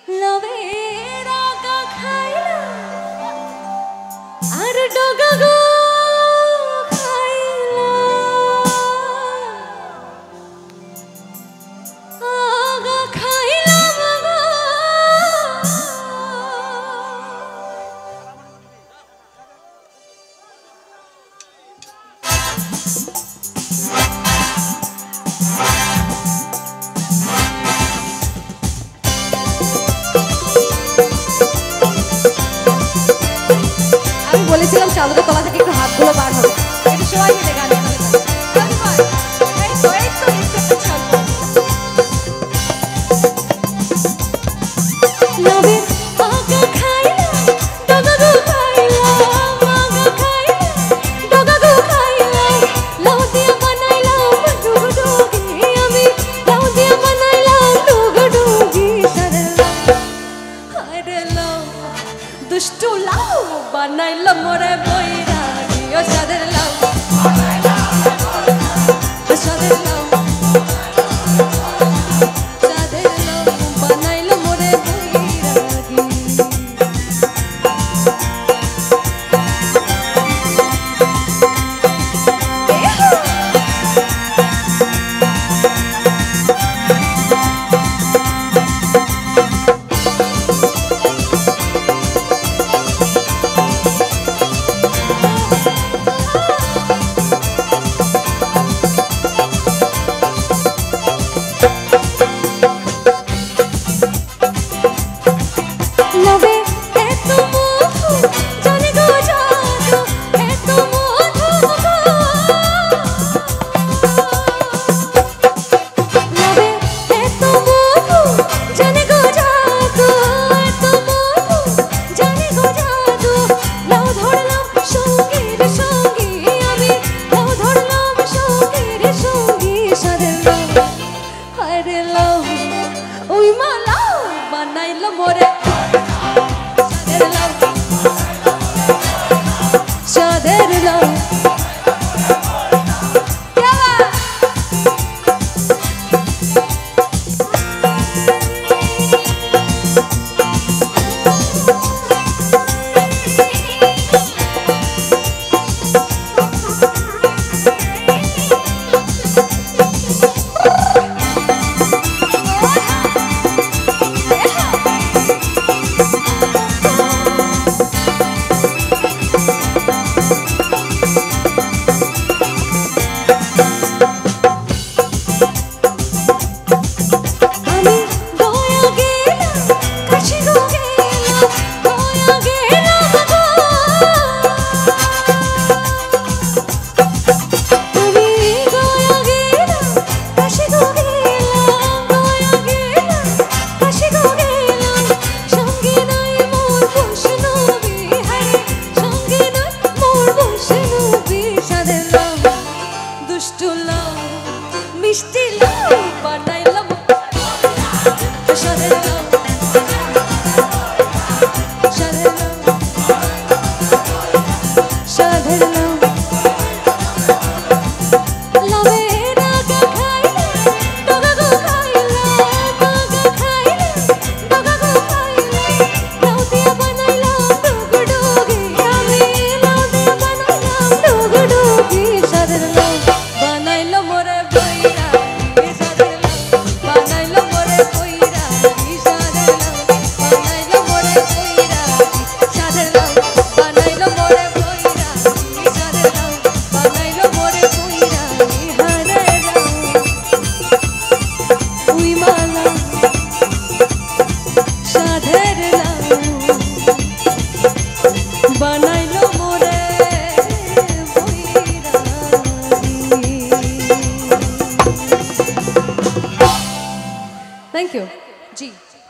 লবের আগা খাইলা আর ডগা গো খাইলা আগা খাইলা আগা বলেছিলাম চাদরের তলা থেকে একটু হাতগুলো বার হবে একটু সবাই মিলে গান দুষ্টু লাউ বানাইলাম মোরে বৈরাগী ও সাদের লাউ সাদের লাউ সাদের লাউ বানাইলাম মোরে বৈরাগী মোরে সাদের লাউ মিষ্টি লাউ বানাইলাম সাদের লাউ সাদের লাউ সাদের লাউ